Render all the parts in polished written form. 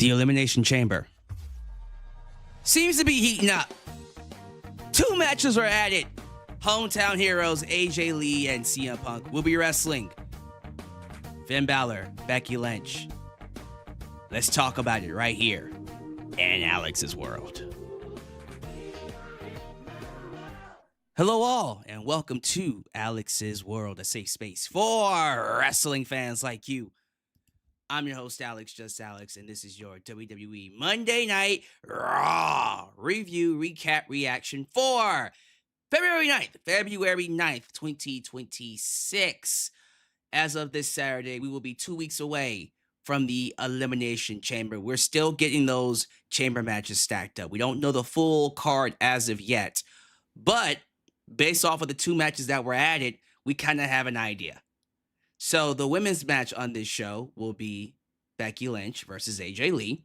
The Elimination Chamber seems to be heating up. 2 matches are added. Hometown heroes AJ Lee and CM Punk will be wrestling. Finn Balor, Becky Lynch. Let's talk about it right here in Alyx's World. Hello all, and welcome to Alyx's World, a safe space for wrestling fans like you. I'm your host, Alyx, just Alyx, and this is your WWE Monday Night RAW review, recap, reaction for February 9th, 2026. As of this Saturday, we will be 2 weeks away from the Elimination Chamber. We're still getting those chamber matches stacked up. We don't know the full card as of yet, but based off of the 2 matches that were added, we kind of have an idea. So the women's match on this show will be Becky Lynch versus AJ Lee.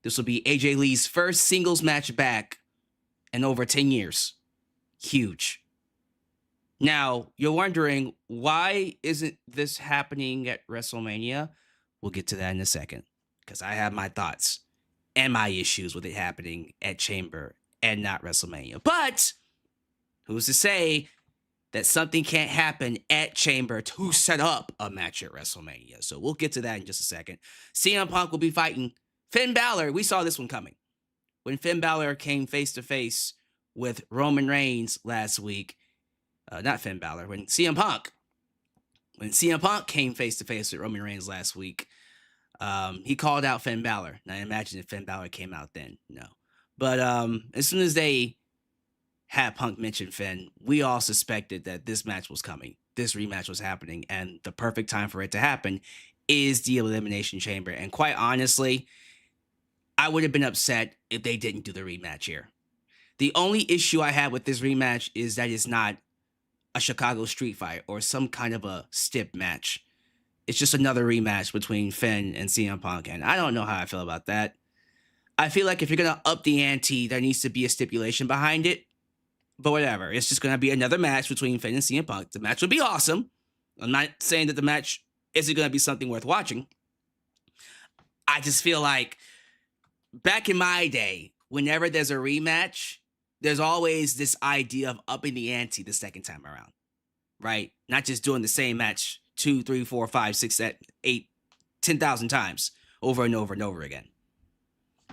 This will be AJ Lee's first singles match back in over 10 years. Huge. Now, you're wondering, why isn't this happening at WrestleMania? We'll get to that in a second, because I have my thoughts and my issues with it happening at Chamber and not WrestleMania. But who's to say that something can't happen at Chamber to set up a match at WrestleMania? So we'll get to that in just a second. CM Punk will be fighting Finn Balor. We saw this one coming. When Finn Balor came face-to-face with Roman Reigns last week, not Finn Balor, when CM Punk came face-to-face with Roman Reigns last week, he called out Finn Balor. Now, imagine if Finn Balor came out then. No. But as soon as they had Punk mention Finn, we all suspected that this match was coming. This rematch was happening, and the perfect time for it to happen is the Elimination Chamber. And quite honestly, I would have been upset if they didn't do the rematch here. The only issue I have with this rematch is that it's not a Chicago street fight or some kind of a stip match. It's just another rematch between Finn and CM Punk, and I don't know how I feel about that. I feel like if you're going to up the ante, there needs to be a stipulation behind it. But whatever, it's just going to be another match between Finn and CM Punk. The match will be awesome. I'm not saying that the match isn't going to be something worth watching. I just feel like back in my day, whenever there's a rematch, there's always this idea of upping the ante the second time around, right? Not just doing the same match 2, 3, 4, 5, 6, 7, 8, 10,000 times over and over and over again.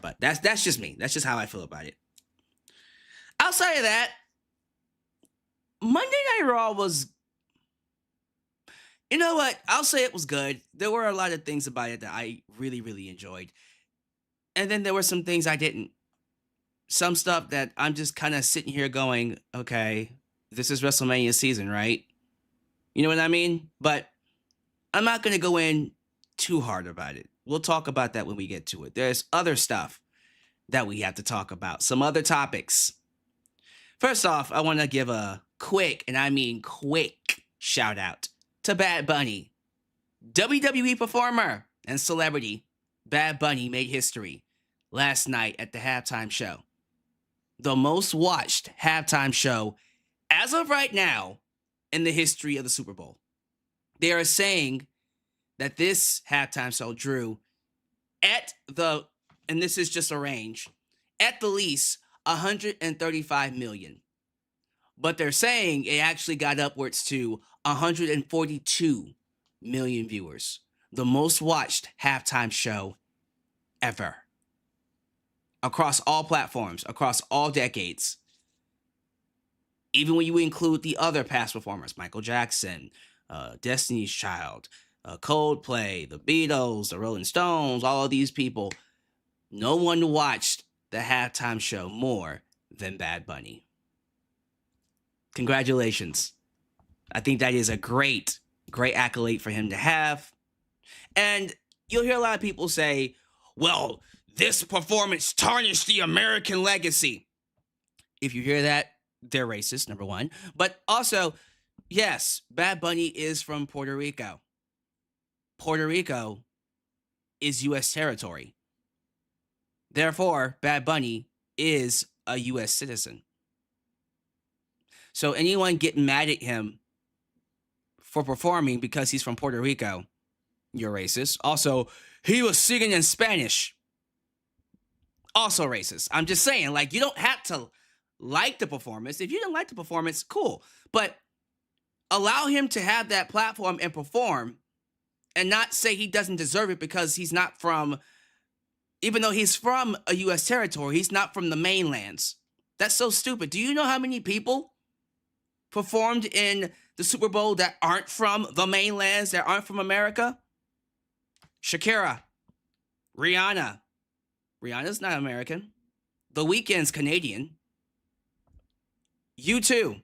But that's just me. That's just how I feel about it. Outside of that, Monday Night Raw was, you know what? I'll say it was good. There were a lot of things about it that I really, really enjoyed. And then there were some things I didn't. Some stuff that I'm just kind of sitting here going, okay, this is WrestleMania season, right? You know what I mean? But I'm not going to go in too hard about it. We'll talk about that when we get to it. There's other stuff that we have to talk about. Some other topics. First off, I want to give a quick, and I mean quick, shout out to Bad Bunny. WWE performer and celebrity Bad Bunny made history last night at the halftime show. The most watched halftime show as of right now in the history of the Super Bowl. They are saying that this halftime show drew and this is just a range, at the least 135 million. But they're saying it actually got upwards to 142 million viewers. The most watched halftime show ever. Across all platforms, across all decades. Even when you include the other past performers, Michael Jackson, Destiny's Child, Coldplay, the Beatles, the Rolling Stones, all of these people, no one watched the halftime show more than Bad Bunny. Congratulations. I think that is a great accolade for him to have. And you'll hear a lot of people say, well, this performance tarnished the American legacy. If you hear that, they're racist, number one. But also, yes, Bad Bunny is from Puerto Rico. Puerto Rico is U.S. territory. Therefore, Bad Bunny is a U.S. citizen. So anyone getting mad at him for performing because he's from Puerto Rico, you're racist. Also, he was singing in Spanish. Also racist. I'm just saying, like, you don't have to like the performance. If you don't like the performance, cool. But allow him to have that platform and perform and not say he doesn't deserve it because he's not from, even though he's from a U.S. territory, he's not from the mainlands. That's so stupid. Do you know how many people performed in the Super Bowl that aren't from the mainlands, that aren't from America? Shakira, Rihanna. Rihanna's not American. The Weeknd's Canadian. U2,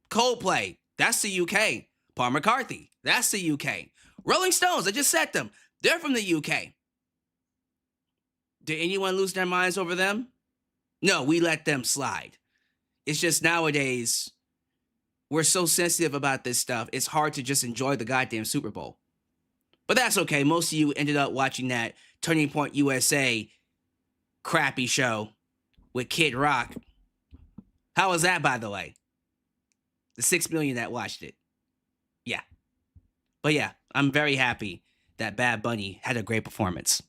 Coldplay, that's the UK. Paul McCartney, that's the UK. Rolling Stones, I just said them. They're from the UK. Did anyone lose their minds over them? No, we let them slide. It's just nowadays, we're so sensitive about this stuff, it's hard to just enjoy the goddamn Super Bowl. But that's okay. Most of you ended up watching that Turning Point USA crappy show with Kid Rock. How was that, by the way? The 6 million that watched it. Yeah. But yeah, I'm very happy that Bad Bunny had a great performance.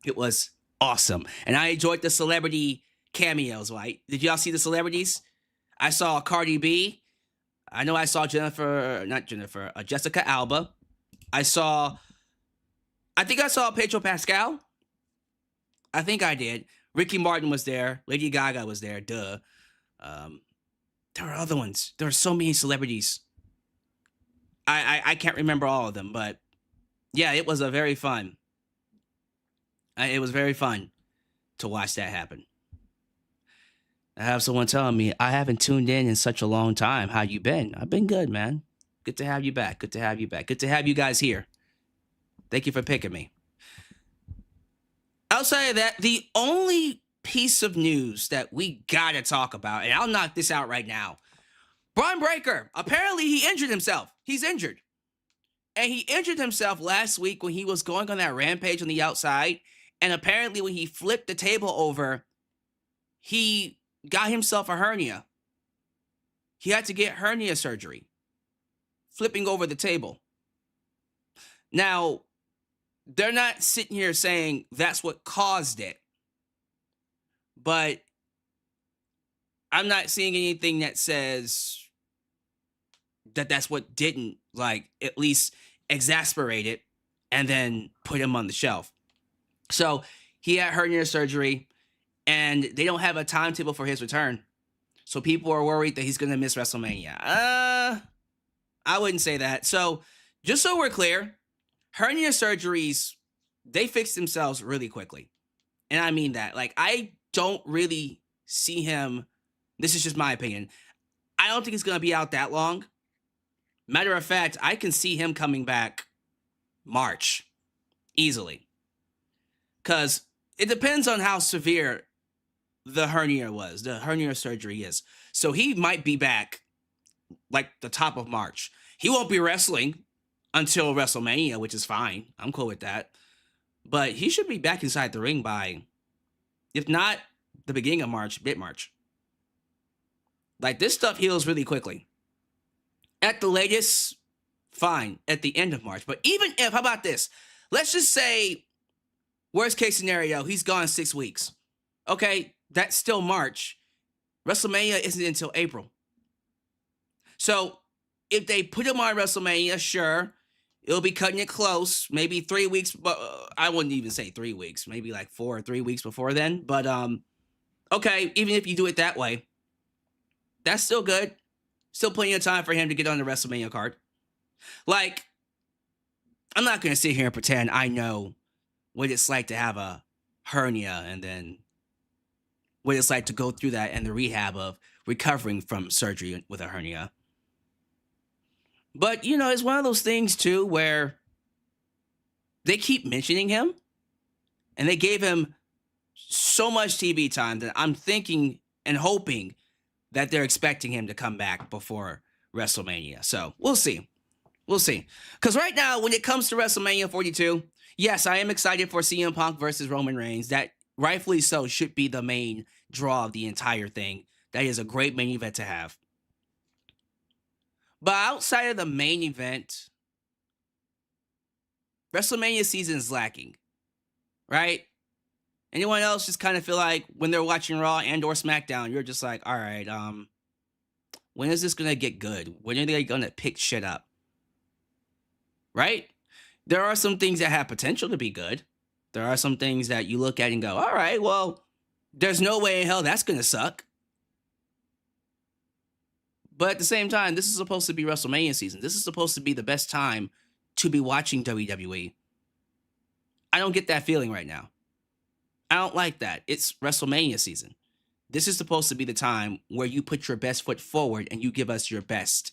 It was awesome. And I enjoyed the celebrity cameos, right? Did y'all see the celebrities? I saw Cardi B. I know I saw Jessica Alba. I think I saw Pedro Pascal. I think I did. Ricky Martin was there. Lady Gaga was there. Duh. There were other ones. There were so many celebrities. I can't remember all of them, but yeah, it was very fun. It was very fun to watch that happen. I have someone telling me, I haven't tuned in such a long time. How you been? I've been good, man. Good to have you back. Good to have you back. Good to have you guys here. Thank you for picking me. Outside of that, the only piece of news that we gotta talk about, and I'll knock this out right now. Bron Breakker, apparently he injured himself. He's injured. And he injured himself last week when he was going on that rampage on the outside. And apparently when he flipped the table over, he got himself a hernia. He had to get hernia surgery, flipping over the table. Now, they're not sitting here saying that's what caused it. But I'm not seeing anything that says that that's what didn't, like, at least exasperate it and then put him on the shelf. So he had hernia surgery, and they don't have a timetable for his return. So people are worried that he's going to miss WrestleMania. I wouldn't say that. So just so we're clear, hernia surgeries, they fix themselves really quickly. And I mean that. Like, I don't really see him. This is just my opinion. I don't think he's going to be out that long. Matter of fact, I can see him coming back March easily. Because it depends on how severe the hernia surgery is. So he might be back like the top of March. He won't be wrestling until WrestleMania, which is fine. I'm cool with that. But he should be back inside the ring by, if not the beginning of March, mid-March. Like, this stuff heals really quickly. At the latest, fine, at the end of March. But even if, how about this? Let's just say, worst case scenario, he's gone 6 weeks. Okay, that's still March. WrestleMania isn't until April. So, if they put him on WrestleMania, sure, it'll be cutting it close. Maybe 3 weeks, but I wouldn't even say 3 weeks. Maybe like 4 or 3 weeks before then. But, okay, even if you do it that way, that's still good. Still plenty of time for him to get on the WrestleMania card. Like, I'm not going to sit here and pretend I know what it's like to have a hernia and then what it's like to go through that and the rehab of recovering from surgery with a hernia. But, you know, it's one of those things, too, where they keep mentioning him and they gave him so much TV time that I'm thinking and hoping that they're expecting him to come back before WrestleMania. So we'll see. We'll see. Because right now, when it comes to WrestleMania 42, yes, I am excited for CM Punk versus Roman Reigns. That rightfully so should be the main draw of the entire thing. That is a great main event to have. But outside of the main event, WrestleMania season is lacking, right? Anyone else just kind of feel like when they're watching Raw and or SmackDown, you're just like, all right, when is this going to get good? When are they going to pick shit up? Right? There are some things that have potential to be good. There are some things that you look at and go, all right, well, there's no way in hell that's going to suck. But at the same time, this is supposed to be WrestleMania season. This is supposed to be the best time to be watching WWE. I don't get that feeling right now. I don't like that. It's WrestleMania season. This is supposed to be the time where you put your best foot forward and you give us your best.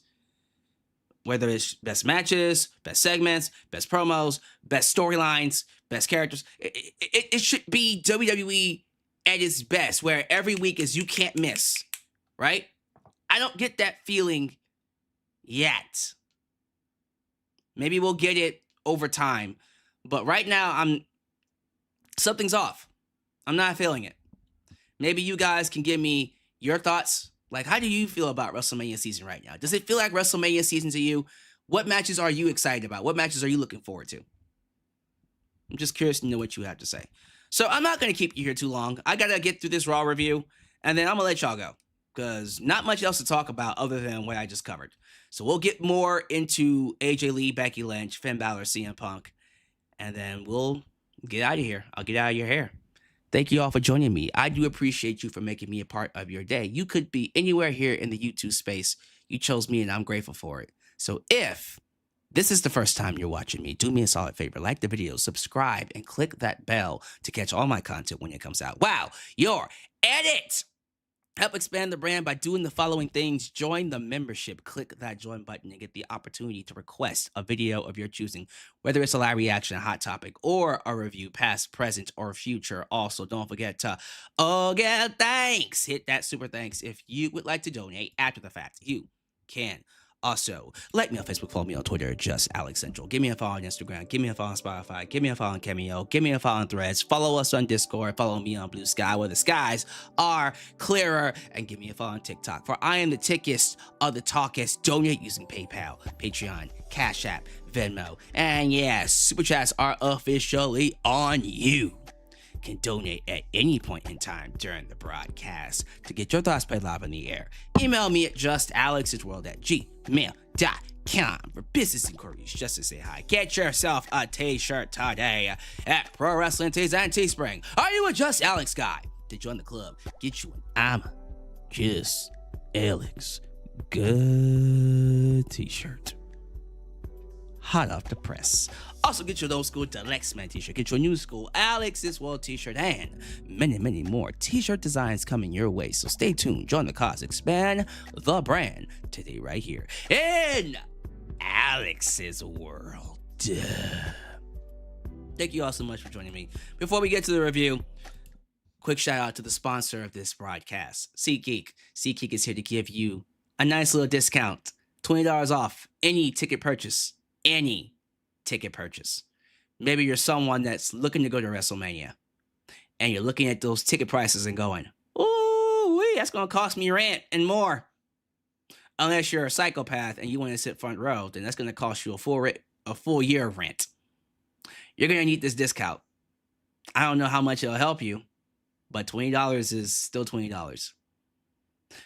Whether it's best matches, best segments, best promos, best storylines, best characters. It should be WWE at its best, where every week is you can't miss, right? I don't get that feeling yet. Maybe we'll get it over time. But right now, something's off. I'm not feeling it. Maybe you guys can give me your thoughts. Like, how do you feel about WrestleMania season right now? Does it feel like WrestleMania season to you? What matches are you excited about? What matches are you looking forward to? I'm just curious to know what you have to say. So I'm not going to keep you here too long. I got to get through this Raw review, and then I'm going to let y'all go, because not much else to talk about other than what I just covered. So we'll get more into AJ Lee, Becky Lynch, Finn Balor, CM Punk, and then we'll get out of here. I'll get out of your hair. Thank you all for joining me. I do appreciate you for making me a part of your day. You could be anywhere here in the YouTube space. You chose me, and I'm grateful for it. So if this is the first time you're watching me, do me a solid favor. Like the video, subscribe, and click that bell to catch all my content when it comes out. Wow, you're at it! Help expand the brand by doing the following things. Join the membership. Click that join button and get the opportunity to request a video of your choosing, whether it's a live reaction, a hot topic, or a review, past, present, or future. Also, don't forget to, thanks. Hit that super thanks if you would like to donate after the fact. You can. Also, like me on Facebook, follow me on Twitter, just Alyx Central. Give me a follow on Instagram, give me a follow on Spotify, give me a follow on Cameo, give me a follow on Threads, follow us on Discord, follow me on Blue Sky where the skies are clearer, and give me a follow on TikTok. For I am the tickest of the talkest. Donate using PayPal, Patreon, Cash App, Venmo, and yes, Super Chats are officially on you. Can donate at any point in time during the broadcast to get your thoughts played live on the air. Email me at justalyxsworld@gmail.com for business inquiries, just to say hi. Get yourself a t-shirt today at Pro Wrestling Tees and Teespring. Are you a Just Alyx guy? To join the club, get you an I'm Just Alyx good t-shirt. Hot off the press. Also, get your old school Deluxe Man t-shirt, get your new school Alyx's World t-shirt, and many, many more t-shirt designs coming your way. So stay tuned, join the cause, expand the brand today right here in Alyx's World. Thank you all so much for joining me. Before we get to the review, quick shout out to the sponsor of this broadcast, SeatGeek. SeatGeek is here to give you a nice little discount, $20 off any ticket purchase. Any ticket purchase. Maybe you're someone that's looking to go to WrestleMania and you're looking at those ticket prices and going, ooh, that's going to cost me rent and more. Unless you're a psychopath and you want to sit front row, then that's going to cost you a full year of rent. You're going to need this discount. I don't know how much it'll help you, but $20 is still $20.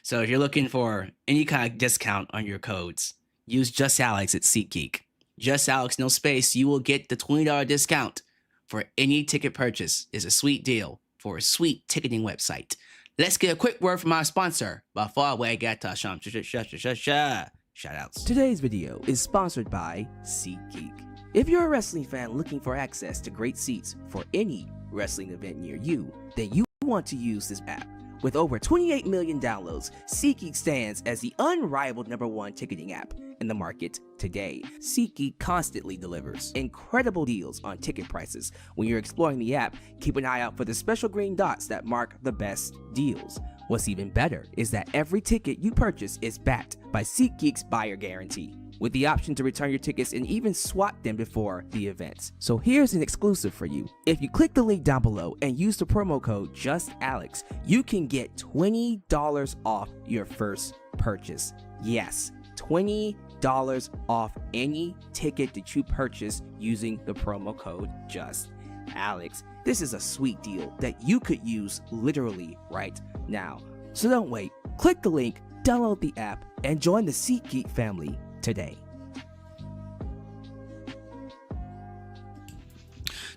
So if you're looking for any kind of discount on your codes, use Just Alyx at SeatGeek. Just Alyx, no space. You will get the $20 discount for any ticket purchase. It's a sweet deal for a sweet ticketing website. Let's get a quick word from our sponsor before we get to some shout-outs. Today's video is sponsored by SeatGeek. If you're a wrestling fan looking for access to great seats for any wrestling event near you, then you want to use this app. With over 28 million downloads, SeatGeek stands as the unrivaled #1 ticketing app in the market today. SeatGeek constantly delivers incredible deals on ticket prices. When you're exploring the app, keep an eye out for the special green dots that mark the best deals. What's even better is that every ticket you purchase is backed by SeatGeek's buyer guarantee, with the option to return your tickets and even swap them before the events. So here's an exclusive for you. If you click the link down below and use the promo code JustAlyx, you can get $20 off your first purchase. Yes, $20 off any ticket that you purchase using the promo code JustAlyx. This is a sweet deal that you could use literally right now. So don't wait. Click the link, download the app, and join the SeatGeek family today.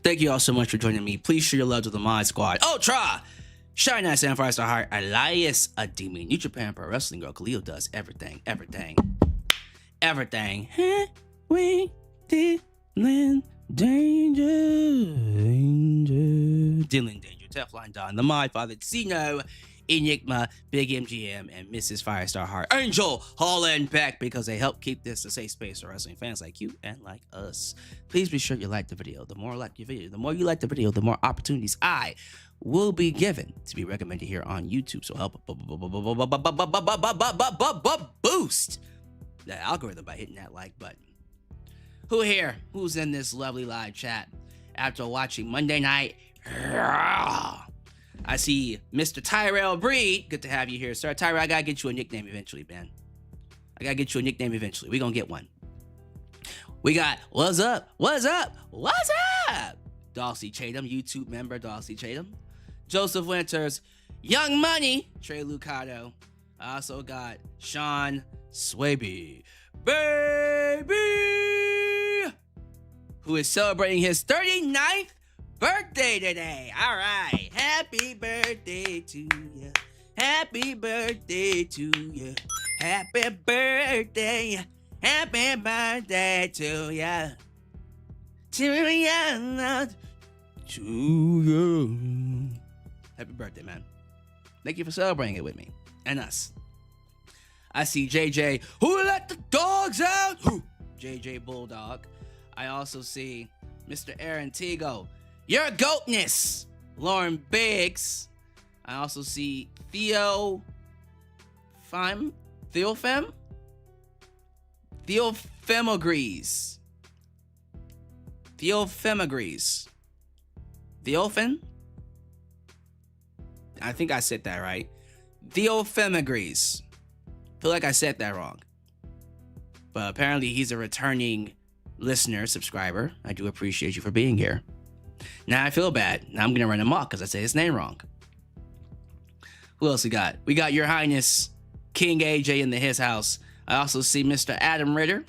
Thank you all so much for joining me. Please show your love to the Mod Squad. Ultra! Shine Nice and 5-star heart. Elias Ademi. New Japan Pro Wrestling Girl. Khalil does everything. We Dylan Danger. Teflon Don. The Mod Father. Zeno. Enigma, Big MGM, and Mrs. Firestar Heart. Angel, Holland, Beck, because they help keep this a safe space for wrestling fans like you and like us. Please be sure you like the video. The more you like the video, the more opportunities I will be given to be recommended here on YouTube. So help boost that algorithm by hitting that like button. Who here? Who's in this lovely live chat after watching Monday Night RAW? I see Mr. Tyrell Breed. Good to have you here, sir. Tyrell, I gotta get you a nickname eventually, man. I gotta get you a nickname eventually. We gonna get one. We got What's Up? Dulcie Chatham, YouTube member Dulcie Chatham. Joseph Winters, Young Money, Trey Lucado. I also got Sean Swaby, baby, who is celebrating his 39th birthday today. All right. Happy birthday to you. Happy birthday to you. Happy birthday. Happy birthday to you. To you. To you. Happy birthday, man. Thank you for celebrating it with me and us. I see JJ. Who let the dogs out? JJ Bulldog. I also see Mr. Aaron Tigo. Your goatness, Lauren Biggs. I also see Theofem. Theofemagrees. Theofen? I think I said that right. Theofemagrees. Feel like I said that wrong. But apparently he's a returning listener, subscriber. I do appreciate you for being here. Now I feel bad. Now I'm going to run him off because I said his name wrong. Who else we got? We got Your Highness, King AJ in his house. I also see Mr. Adam Ritter.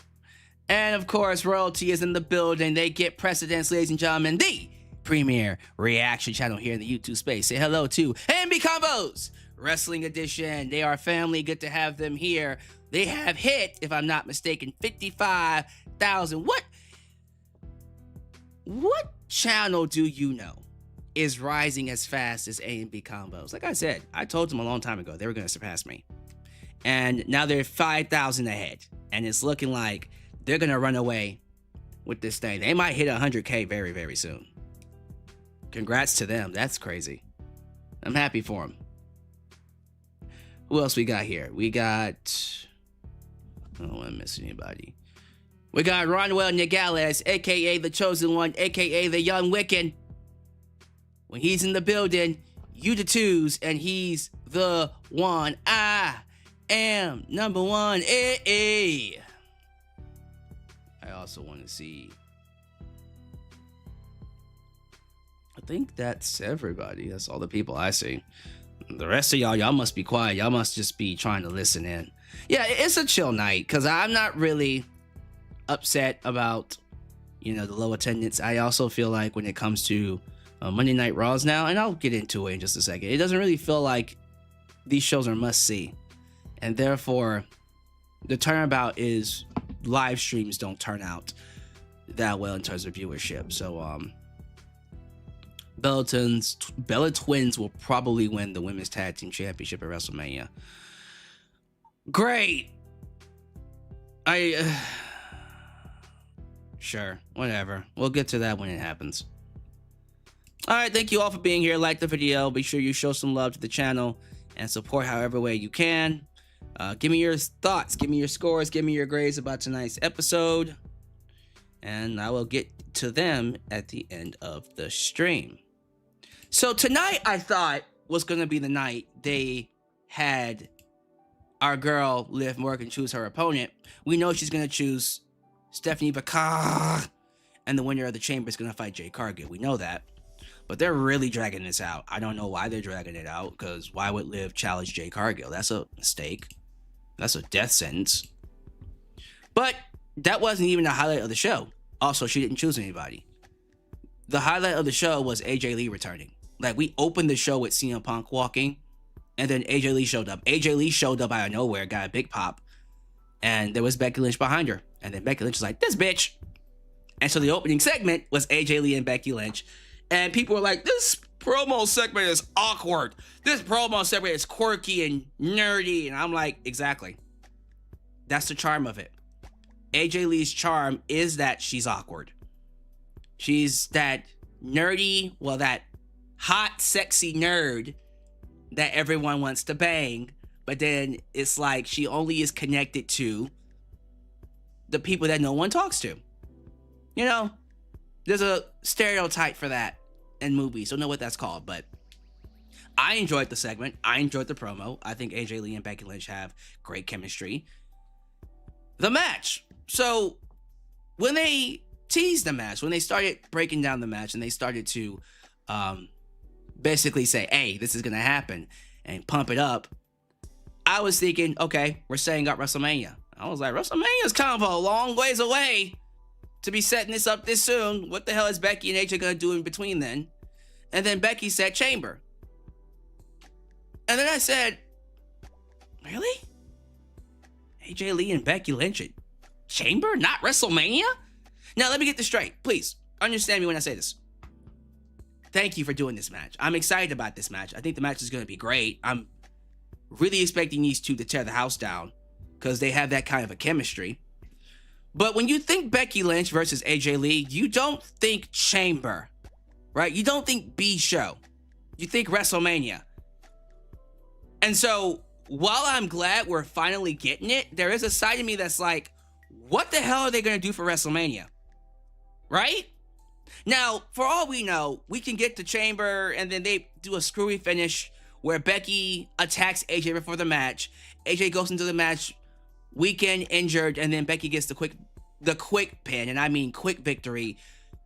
And of course, royalty is in the building. They get precedence, ladies and gentlemen. The premier reaction channel here in the YouTube space. Say hello to AMB Combos, Wrestling Edition. They are family. Good to have them here. They have hit, if I'm not mistaken, 55,000. What channel do you know is rising as fast as A&B Combos? Like I said, I told them a long time ago they were going to surpass me. And now they're 5,000 ahead. And it's looking like they're going to run away with this thing. They might hit 100K very, very soon. Congrats to them. That's crazy. I'm happy for them. Who else we got here? We got... I don't want to miss anybody. We got Ronwell Nogales, a.k.a. the Chosen One, a.k.a. the Young Wiccan. When he's in the building, you the twos, and he's the one. I am number one. I also want to see... I think that's everybody. That's all the people I see. The rest of y'all must be quiet. Y'all must just be trying to listen in. Yeah, it's a chill night, because I'm not really upset about, the low attendance. I also feel like when it comes to Monday Night Raws now, and I'll get into it in just a second, it doesn't really feel like these shows are must-see. And therefore, the turnabout is live streams don't turn out that well in terms of viewership. So, Bella Twins will probably win the Women's Tag Team Championship at WrestleMania. Great. Sure, whatever. We'll get to that when it happens. All right, thank you all for being here. Like the video. Be sure you show some love to the channel and support however way you can. Give me your thoughts. Give me your scores. Give me your grades about tonight's episode. And I will get to them at the end of the stream. So tonight, I thought, was going to be the night they had our girl, Liv Morgan, choose her opponent. We know she's going to choose Stephanie Bakar, and the winner of the Chamber is going to fight Jade Cargill. We know that. But they're really dragging this out. I don't know why they're dragging it out, because why would Liv challenge Jade Cargill? That's a mistake. That's a death sentence. But that wasn't even the highlight of the show. Also, she didn't choose anybody. The highlight of the show was AJ Lee returning. Like, we opened the show with CM Punk walking, and then AJ Lee showed up. AJ Lee showed up out of nowhere, got a big pop, and there was Becky Lynch behind her. And then Becky Lynch was like, this bitch. And so the opening segment was AJ Lee and Becky Lynch. And people were like, this promo segment is awkward. This promo segment is quirky and nerdy. And I'm like, exactly. That's the charm of it. AJ Lee's charm is that she's awkward. She's that nerdy, well, that hot, sexy nerd that everyone wants to bang. But then it's like she only is connected to the people that no one talks to. You know, there's a stereotype for that in movies. Don't know what that's called, but I enjoyed the segment. I enjoyed the promo. I think AJ Lee and Becky Lynch have great chemistry. The match. So when they teased the match, when they started breaking down the match and they started to basically say, hey, this is going to happen and pump it up, I was thinking, okay, we're setting up WrestleMania. I was like, WrestleMania is kind of a long ways away to be setting this up this soon. What the hell is Becky and AJ going to do in between then? And then Becky said Chamber. And then I said, really? AJ Lee and Becky Lynch at Chamber? Not WrestleMania? Now, let me get this straight. Please, understand me when I say this. Thank you for doing this match. I'm excited about this match. I think the match is going to be great. I'm really expecting these two to tear the house down because they have that kind of a chemistry. But when you think Becky Lynch versus AJ Lee, you don't think Chamber, right? You don't think B-Show. You think WrestleMania. And so, while I'm glad we're finally getting it, there is a side of me that's like, what the hell are they going to do for WrestleMania? Right? Now, for all we know, we can get to Chamber and then they do a screwy finish where Becky attacks AJ before the match. AJ goes into the match weakened, injured, and then Becky gets the quick pin, and I mean quick victory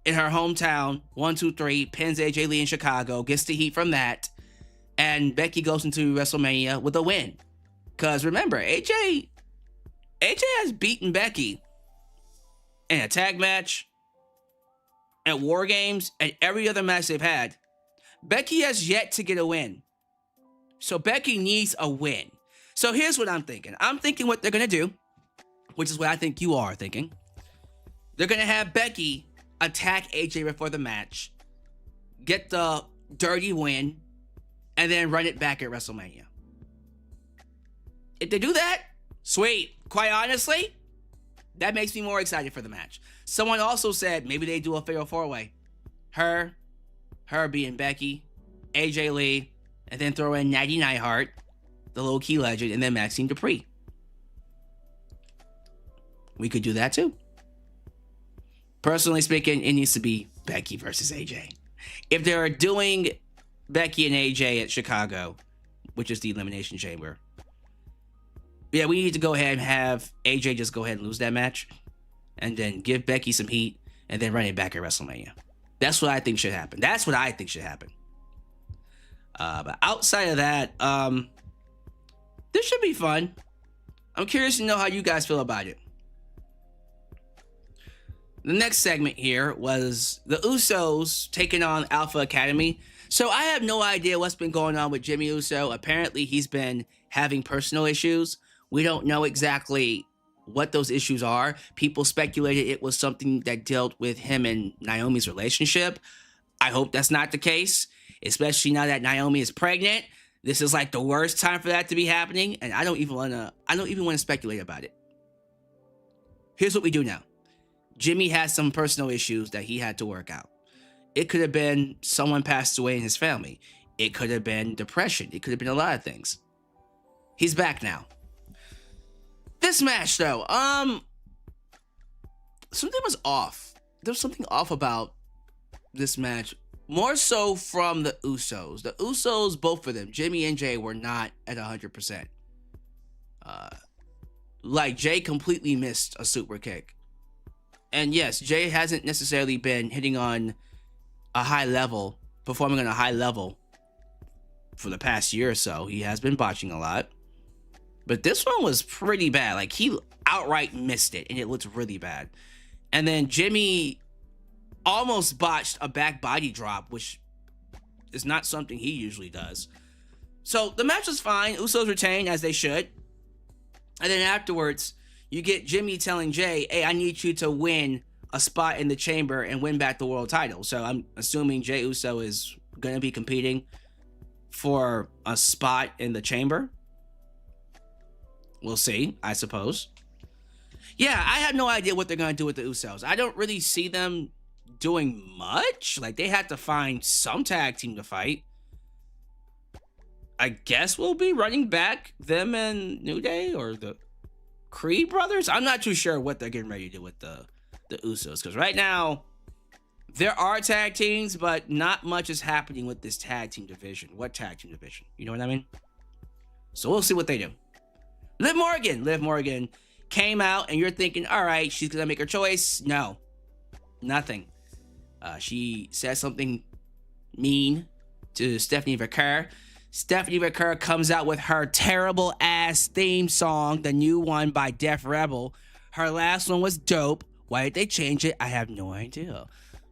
in her hometown. 1, 2, 3, pins AJ Lee in Chicago, gets the heat from that, and Becky goes into WrestleMania with a win. Because remember, AJ has beaten Becky in a tag match, at War Games, and every other match they've had. Becky has yet to get a win. So Becky needs a win. So here's what I'm thinking. I'm thinking what they're going to do, which is what I think you are thinking. They're going to have Becky attack AJ before the match, get the dirty win, and then run it back at WrestleMania. If they do that, sweet. Quite honestly, that makes me more excited for the match. Someone also said maybe they do a fatal 4-way. Her being Becky, AJ Lee, and then throw in Natty Neidhart, the low key legend, and then Maxine Dupree. We could do that too. Personally speaking, it needs to be Becky versus AJ. If they're doing Becky and AJ at Chicago, which is the Elimination Chamber, yeah, we need to go ahead and have AJ just go ahead and lose that match, and then give Becky some heat, and then run it back at WrestleMania. That's what I think should happen. That's what I think should happen. But outside of that, this should be fun. I'm curious to know how you guys feel about it. The next segment here was the Usos taking on Alpha Academy. So I have no idea what's been going on with Jimmy Uso. Apparently, he's been having personal issues. We don't know exactly what those issues are. People speculated it was something that dealt with him and Naomi's relationship. I hope that's not the case, especially now that Naomi is pregnant. This is like the worst time for that to be happening, and I don't even want to speculate about it. Here's what we do now. Jimmy has some personal issues that he had to work out. It could have been someone passed away in his family. It could have been depression. It could have been a lot of things. He's back now. This match, though, something was off. There was something off about this match. More so from the Usos. The Usos, both of them, Jimmy and Jay, were not at 100%. Like, Jay completely missed a super kick. And yes, Jay hasn't necessarily been hitting on a high level performing on a high level for the past year or so. He has been botching a lot. But this one was pretty bad. Like, he outright missed it, and it looked really bad. And then Jimmy almost botched a back body drop, which is not something he usually does. So the match was fine. Usos retained, as they should. And then afterwards, you get Jimmy telling Jay, hey, I need you to win a spot in the chamber and win back the world title. So I'm assuming Jey Uso is going to be competing for a spot in the chamber. We'll see, I suppose. Yeah, I have no idea what they're going to do with the Usos. I don't really see them doing much. Like, they had to find some tag team to fight. I guess we'll be running back them and New Day or the Creed brothers. I'm not too sure what they're getting ready to do with the Usos, because right now there are tag teams, but not much is happening with this tag team division. What tag team division? You know what I mean? So we'll see what they do. Liv Morgan came out, and you're thinking, all right, she's gonna make her choice. No, nothing. She said something mean to Stephanie Vaquer. Stephanie Vaquer comes out with her terrible ass theme song, the new one by Def Rebel. Her last one was dope. Why did they change it? I have no idea.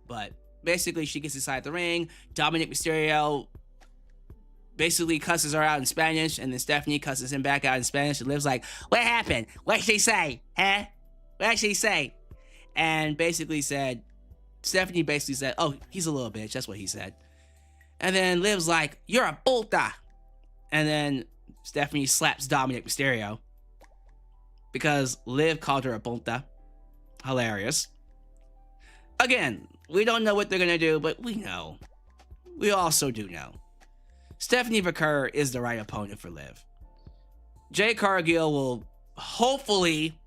But basically, she gets inside the ring. Dominic Mysterio basically cusses her out in Spanish, and then Stephanie cusses him back out in Spanish. And Liv's like, what happened? What'd she say? Huh? What'd she say? And Stephanie basically said, oh, he's a little bitch. That's what he said. And then Liv's like, you're a puta. And then Stephanie slaps Dominic Mysterio because Liv called her a puta. Hilarious. Again, we don't know what they're going to do, but we know. We also do know. Stephanie Vaquer is the right opponent for Liv. Jade Cargill will hopefully,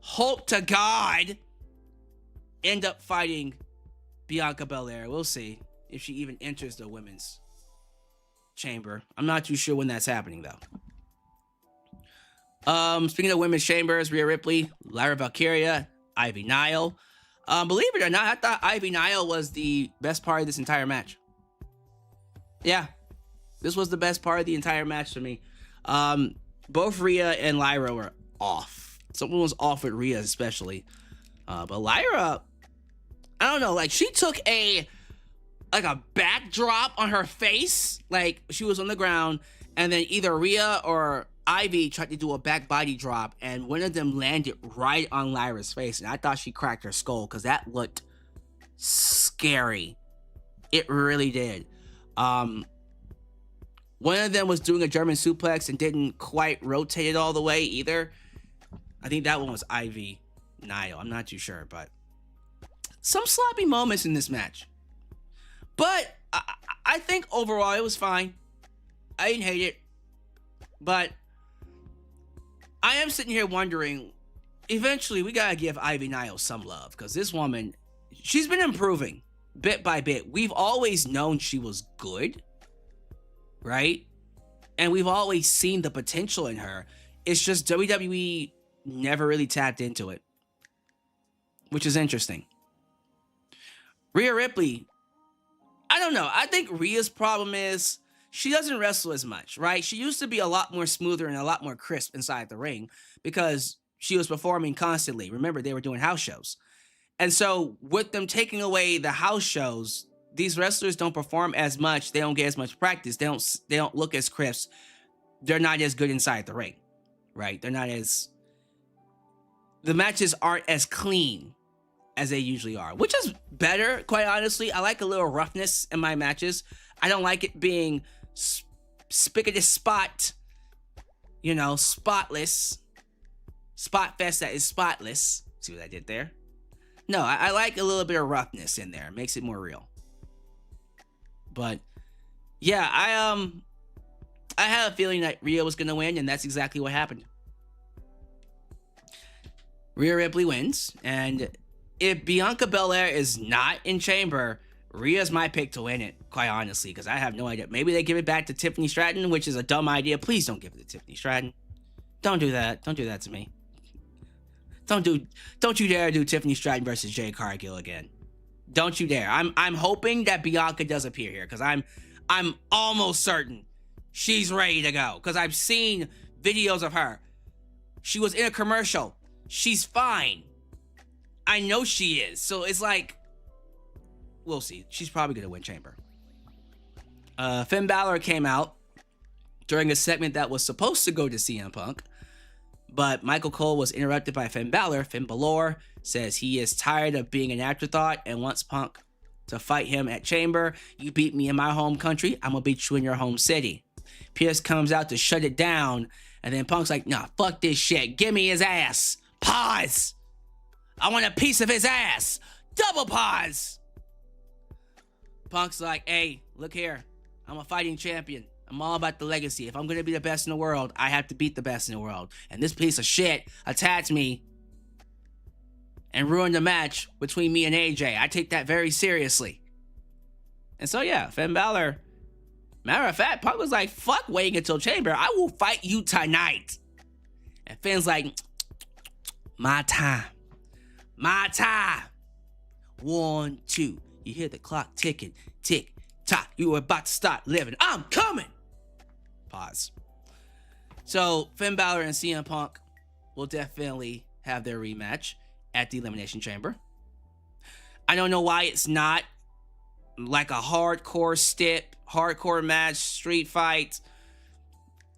hope to God, end up fighting Bianca Belair. We'll see if she even enters the women's chamber. I'm not too sure when that's happening, though. Speaking of women's chambers, Rhea Ripley, Lyra Valkyria, Ivy Nile. Believe it or not, I thought Ivy Nile was the best part of this entire match. Yeah, this was the best part of the entire match for me. Both Rhea and Lyra were off. Someone was off with Rhea especially. But Lyra, I don't know, like, she took a backdrop on her face. Like, she was on the ground, and then either Rhea or Ivy tried to do a back body drop, and one of them landed right on Lyra's face, and I thought she cracked her skull because that looked scary. It really did. One of them was doing a German suplex and didn't quite rotate it all the way either. I think that one was Ivy Nile. I'm not too sure, but some sloppy moments in this match. But I think overall it was fine. I didn't hate it. But I am sitting here wondering, eventually we gotta give Ivy Nile some love, because this woman, she's been improving bit by bit. We've always known she was good, right? And we've always seen the potential in her. It's just WWE never really tapped into it, which is interesting. Rhea Ripley, I don't know. I think Rhea's problem is she doesn't wrestle as much, right? She used to be a lot more smoother and a lot more crisp inside the ring because she was performing constantly. Remember, they were doing house shows. And so with them taking away the house shows, these wrestlers don't perform as much. They don't get as much practice. They don't look as crisp. They're not as good inside the ring, right? The matches aren't as clean as they usually are, which is better, quite honestly. I like a little roughness in my matches. I don't like it being spickety spot, spotless. Spot fest that is spotless. See what I did there? No, I like a little bit of roughness in there. It makes it more real. But yeah, I had a feeling that Rhea was gonna win, and that's exactly what happened. Rhea Ripley wins, and if Bianca Belair is not in Chamber, Rhea's my pick to win it, quite honestly, because I have no idea. Maybe they give it back to Tiffany Stratton, which is a dumb idea. Please don't give it to Tiffany Stratton. Don't do that. Don't do that to me. Don't you dare do Tiffany Stratton versus Jade Cargill again. Don't you dare. I'm hoping that Bianca does appear here because I'm almost certain she's ready to go because I've seen videos of her. She was in a commercial. She's fine. I know she is. So it's like, we'll see. She's probably going to win Chamber. Finn Balor came out during a segment that was supposed to go to CM Punk, but Michael Cole was interrupted by Finn Balor. Finn Balor says he is tired of being an afterthought and wants Punk to fight him at Chamber. You beat me in my home country, I'm gonna beat you in your home city. Pierce comes out to shut it down, and then Punk's like, nah, fuck this shit. Give me his ass. Pause. I want a piece of his ass. Double pause. Punk's like, hey, look here. I'm a fighting champion. I'm all about the legacy. If I'm going to be the best in the world, I have to beat the best in the world. And this piece of shit attacked me and ruined the match between me and AJ. I take that very seriously. And so, yeah, Finn Balor. Matter of fact, Punk was like, fuck waiting until Chamber. I will fight you tonight. And Finn's like, my time. My time. 1, 2. You hear the clock ticking. Tick, tock. You were about to start living. I'm coming. Pause. So, Finn Balor and CM Punk will definitely have their rematch at the Elimination Chamber. I don't know why it's not like a hardcore match, street fight,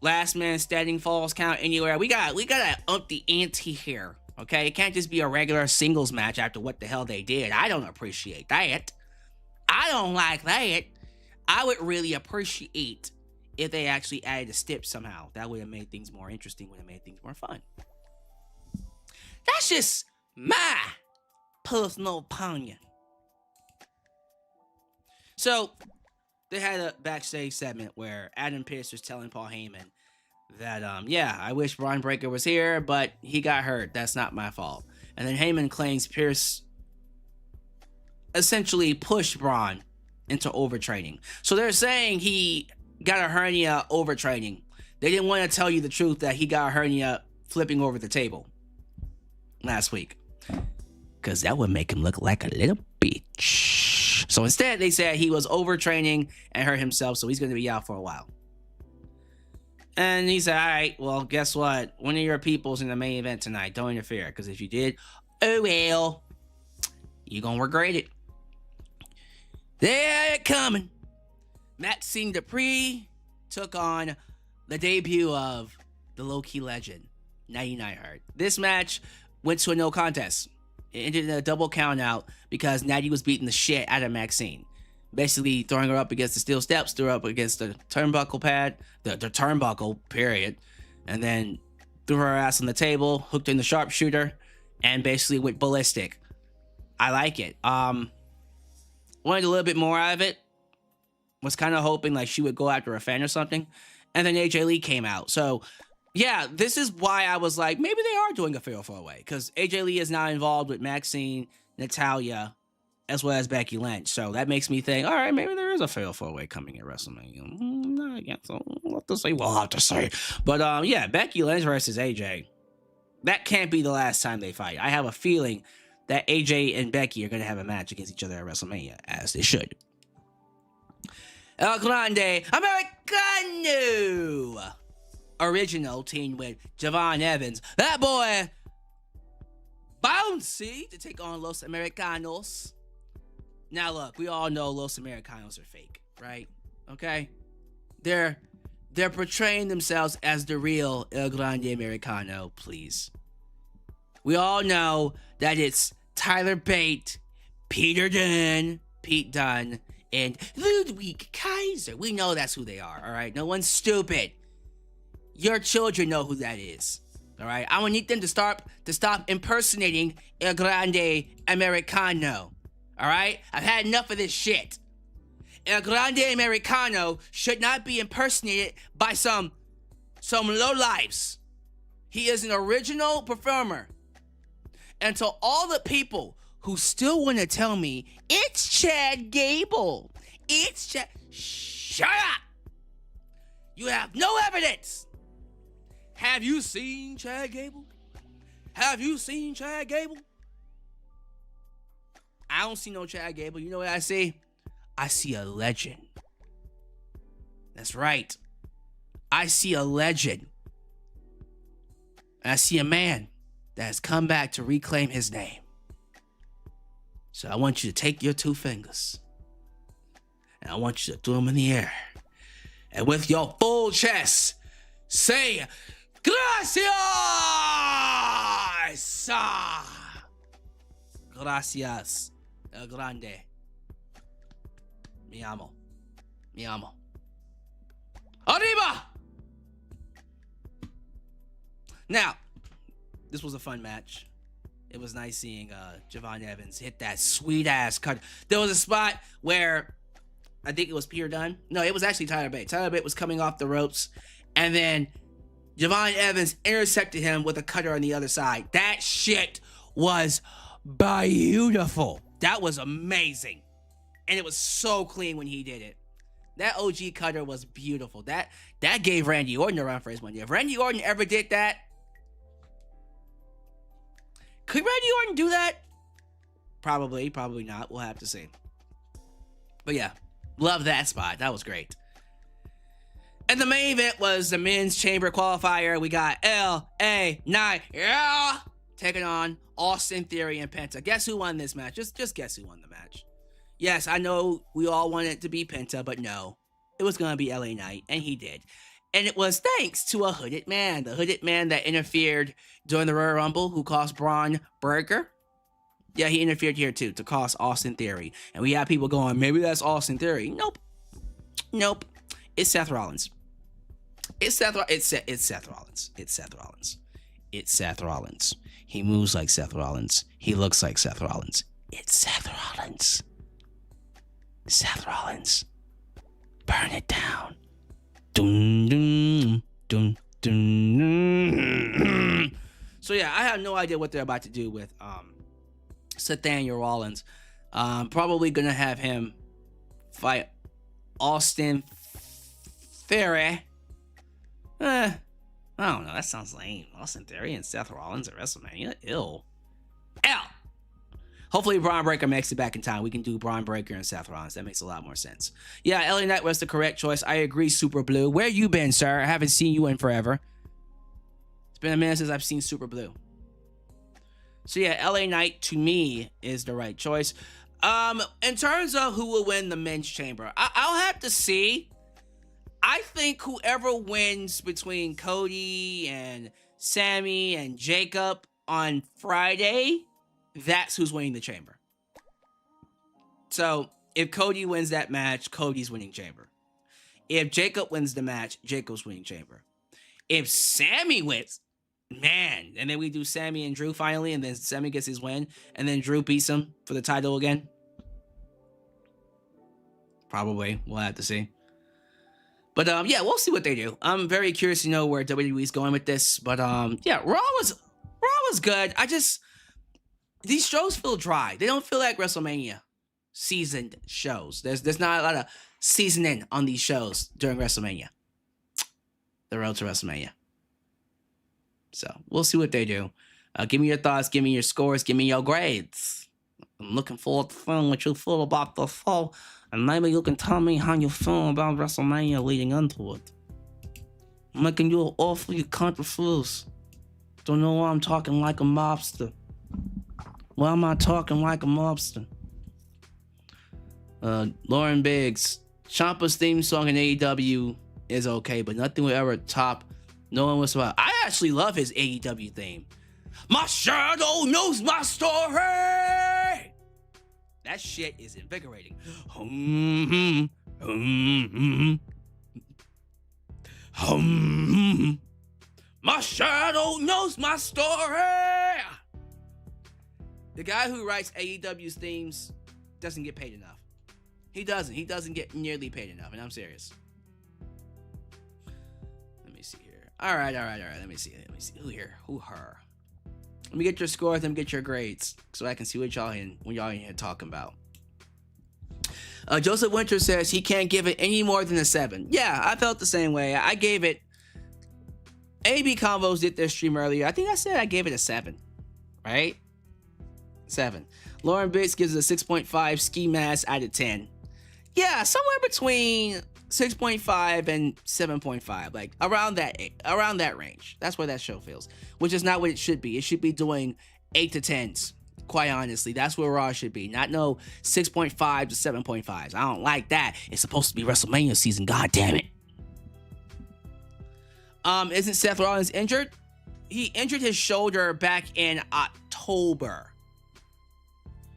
last man standing falls count anywhere. We gotta up the ante here, okay? It can't just be a regular singles match after what the hell they did. I don't appreciate that. I don't like that. I would really appreciate if they actually added a stip somehow. That would have made things more interesting, would have made things more fun. That's just my personal opinion. So, they had a backstage segment where Adam Pearce was telling Paul Heyman that, yeah, I wish Bron Breakker was here, but he got hurt. That's not my fault. And then Heyman claims Pearce essentially pushed Bron into overtraining. So they're saying he got a hernia overtraining. They didn't want to tell you the truth that he got a hernia flipping over the table last week, because that would make him look like a little bitch. So instead, they said he was overtraining and hurt himself, so he's going to be out for a while. And he said, all right, well, guess what? One of your people's in the main event tonight. Don't interfere, because if you did, oh well, you're going to regret it. They're coming. Maxine Dupree took on the debut of the low-key legend, Natty Neidhart. This match went to a no contest. It ended in a double count out because Natty was beating the shit out of Maxine. Basically throwing her up against the steel steps, threw her up against the turnbuckle pad, the turnbuckle, period. And then threw her ass on the table, hooked in the sharpshooter, and basically went ballistic. I like it. Wanted a little bit more out of it. Was kind of hoping like she would go after a fan or something. And then AJ Lee came out. So, yeah, this is why I was like, maybe they are doing a fatal 4-way. Because AJ Lee is now involved with Maxine, Natalya, as well as Becky Lynch. So that makes me think, all right, maybe there is a fatal 4-way coming at WrestleMania. I guess so. We'll have to see. We'll have to see. But, yeah, Becky Lynch versus AJ. That can't be the last time they fight. I have a feeling that AJ and Becky are going to have a match against each other at WrestleMania, as they should. El Grande Americano original team with Javon Evans. That boy Bouncy to take on Los Americanos. Now look, we all know Los Americanos are fake, right? Okay? They're portraying themselves as the real El Grande Americano, please. We all know that it's Tyler Bate, Pete Dunne, and Ludwig Kaiser. We know that's who they are, all right? No one's stupid. Your children know who that is, all right? I want them to stop impersonating El Grande Americano, all right? I've had enough of this shit. El Grande Americano should not be impersonated by some lowlifes. He is an original performer. And to all the people who still want to tell me, it's Chad Gable. It's Chad. Shut up. You have no evidence. Have you seen Chad Gable? Have you seen Chad Gable? I don't see no Chad Gable. You know what I see? I see a legend. That's right. I see a legend. And I see a man that has come back to reclaim his name. So I want you to take your 2 fingers and I want you to throw them in the air. And with your full chest, say, Gracias! Gracias. El Grande. Mi amo. Mi amo. Arriba! Now, this was a fun match. It was nice seeing Javon Evans hit that sweet-ass cut. There was a spot where I think it was Peter Dunne. No, it was actually Tyler Bate. Tyler Bate was coming off the ropes, and then Javon Evans intercepted him with a cutter on the other side. That shit was beautiful. That was amazing. And it was so clean when he did it. That OG cutter was beautiful. That gave Randy Orton a run for his money. If Randy Orton ever did that, could Randy Orton do that? Probably not. We'll have to see. But yeah, love that spot. That was great. And the main event was the men's chamber qualifier. We got LA Knight taking on Austin Theory and Penta. Guess who won this match? Just guess who won the match. Yes, I know we all wanted it to be Penta, but no. It was going to be LA Knight, and he did. And it was thanks to a hooded man. The hooded man that interfered during the Royal Rumble, who cost Bron Breakker. Yeah, he interfered here too, to cost Austin Theory. And we have people going, maybe that's Austin Theory. Nope. Nope. It's Seth Rollins. It's Seth Rollins. It's Seth Rollins. It's Seth Rollins. He moves like Seth Rollins. He looks like Seth Rollins. It's Seth Rollins. Seth Rollins. Burn it down. Dun, dun, dun, dun. So yeah, I have no idea what they're about to do with Nathaniel Rollins. Probably gonna have him fight Austin Theory. I don't know. That sounds lame. Austin Theory and Seth Rollins at WrestleMania. Ew. Hopefully Bron Breakker makes it back in time. We can do Bron Breakker and Seth Rollins. That makes a lot more sense. Yeah, LA Knight was the correct choice. I agree, Super Blue. Where you been, sir? I haven't seen you in forever. It's been a minute since I've seen Super Blue. So yeah, LA Knight to me is the right choice. In terms of who will win the men's chamber, I'll have to see. I think whoever wins between Cody and Sammy and Jacob on Friday, that's who's winning the chamber. So if Cody wins that match, Cody's winning chamber. If Jacob wins the match, Jacob's winning chamber. If Sammy wins, man, and then we do Sammy and Drew finally, and then Sammy gets his win, and then Drew beats him for the title again. Probably. We'll have to see. But yeah, we'll see what they do. I'm very curious to know where WWE's going with this. But yeah, Raw was good. These shows feel dry. They don't feel like WrestleMania seasoned shows. There's not a lot of seasoning on these shows during WrestleMania. The road to WrestleMania. So we'll see what they do. Give me your thoughts. Give me your scores. Give me your grades. I'm looking forward to feeling what you feel about the show. And maybe you can tell me how you feel about WrestleMania leading into it. I'm making you an offer you can't refuse. Don't know why I'm talking like a mobster. Why am I talking like a mobster? Lauren Biggs. Ciampa's theme song in AEW is okay, but nothing will ever top No One Was About. I actually love his AEW theme. My shadow knows my story. That shit is invigorating. My shadow knows my story. The guy who writes AEW's themes doesn't get paid enough. He doesn't get nearly paid enough, and I'm serious. Let me see here. All right. Let me see. Who here? Who her? Let me get your scores. Let me get your grades, so I can see what y'all in here talking about. Joseph Winter says he can't give it any more than a 7. Yeah, I felt the same way. I gave it. AB Combos did their stream earlier. I think I said I gave it a 7, right? 7. Lauren Biggs gives it a 6.5 ski mask out of 10. Yeah, somewhere between 6.5 and 7.5, like around that range. That's where that show feels, which is not what it should be. It should be doing 8 to 10s. Quite honestly, that's where Raw should be. Not no 6.5 to 7.5s. I don't like that. It's supposed to be WrestleMania season. God damn it. Isn't Seth Rollins injured? He injured his shoulder back in October.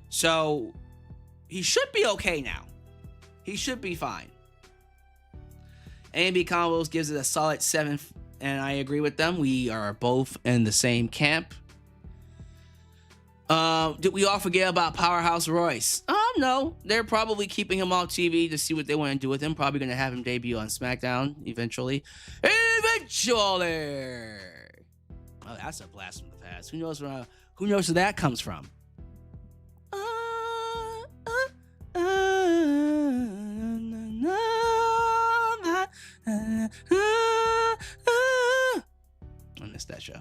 So he should be okay now. He should be fine. A&B Combos gives it a solid 7, and I agree with them. We are both in the same camp. Did we all forget about Powerhouse Royce? No. They're probably keeping him off TV to see what they want to do with him. Probably going to have him debut on SmackDown eventually. Eventually! Oh, that's a blast from the past. Who knows where that comes from? I missed that show.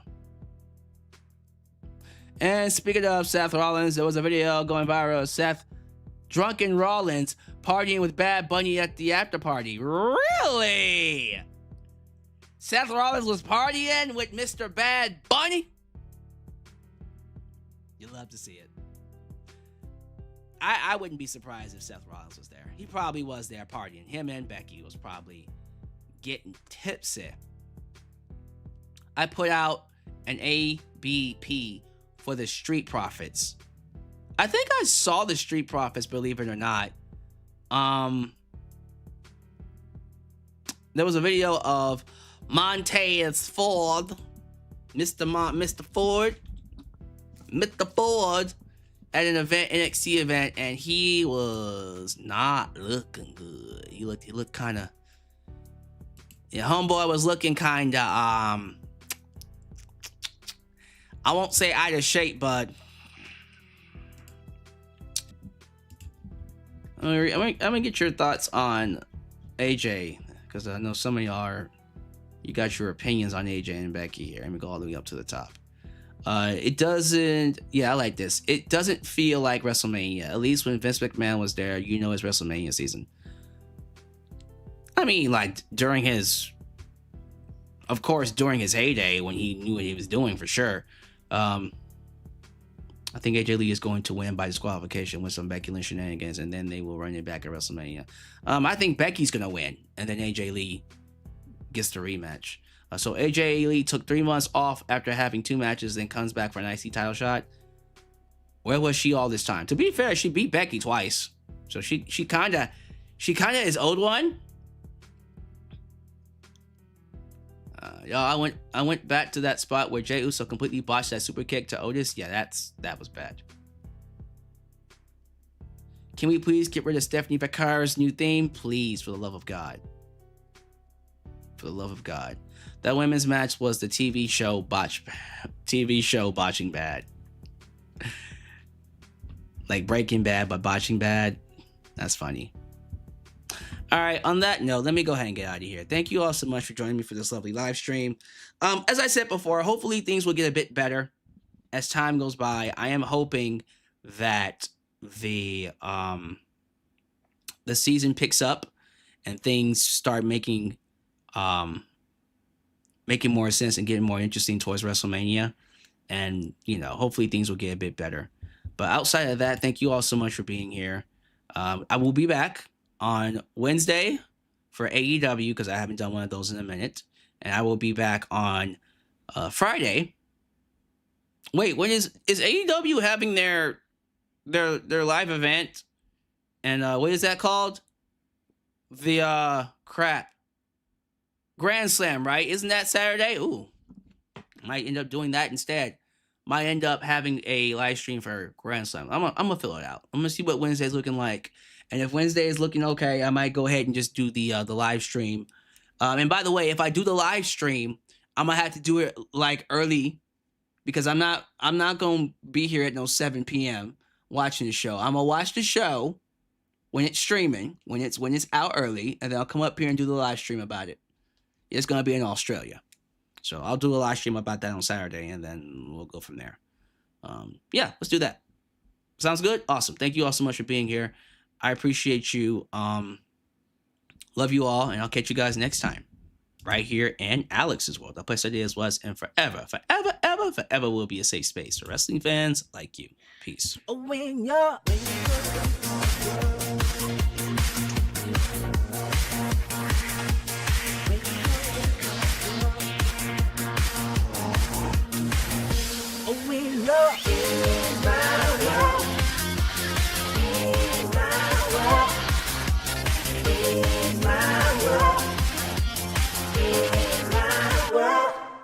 And speaking of Seth Rollins, there was a video going viral of Seth drunken Rollins partying with Bad Bunny at the after party. Really? Seth Rollins was partying with Mr. Bad Bunny? You love to see it. I wouldn't be surprised if Seth Rollins was there. He probably was there partying. Him and Becky was probably getting tipsy. I put out an ABP for the Street Profits. I think I saw the Street Profits, believe it or not. There was a video of Montez Ford, Mr. Ford at an event, NXT event, and he was not looking good. He looked kind of, homeboy was looking kind of, I won't say out of shape, but I'm gonna get your thoughts on AJ, because I know some of y'all you got your opinions on AJ and Becky here. Let me go all the way up to the top. It doesn't, I like this. It doesn't feel like WrestleMania. At least when Vince McMahon was there, it's WrestleMania season. I mean, like during his heyday, when he knew what he was doing for sure. I think AJ Lee is going to win by disqualification with some Becky Lynch shenanigans, and then they will run it back at WrestleMania. I think Becky's going to win, and then AJ Lee gets the rematch. So AJ Lee took 3 months off after having 2 matches, then comes back for an IC title shot. Where was she all this time? To be fair, she beat Becky twice. So she kind of is owed one. Y'all, I went back to that spot where Jey Uso completely botched that super kick to Otis. Yeah, that was bad. Can we please get rid of Stephanie Becar's new theme? Please, for the love of God. For the love of God. That women's match was the TV show botching bad. Like Breaking Bad, but botching bad. That's funny. All right, on that note, let me go ahead and get out of here. Thank you all so much for joining me for this lovely live stream. As I said before, hopefully things will get a bit better as time goes by. I am hoping that the season picks up and things start making more sense and getting more interesting towards WrestleMania. And, hopefully things will get a bit better. But outside of that, thank you all so much for being here. I will be back on Wednesday for AEW, because I haven't done one of those in a minute. And I will be back on Friday. Wait, when is AEW having their live event? And what is that called? The Grand Slam, right? Isn't that Saturday? Ooh, might end up doing that instead. Might end up having a live stream for Grand Slam. I'm gonna fill it out. I'm gonna see what Wednesday's looking like. And if Wednesday is looking okay, I might go ahead and just do the live stream. And by the way, if I do the live stream, I'm gonna have to do it like early, because I'm not gonna be here at 7 p.m. watching the show. I'm gonna watch the show when it's streaming, when it's out early, and then I'll come up here and do the live stream about it. It's gonna be in Australia, so I'll do a live stream about that on Saturday, and then we'll go from there. Let's do that. Sounds good? Awesome. Thank you all so much for being here. I appreciate you. Love you all, and I'll catch you guys next time. Right here in Alyx's World. The place ideas was and forever will be a safe space for wrestling fans like you. Peace. When you're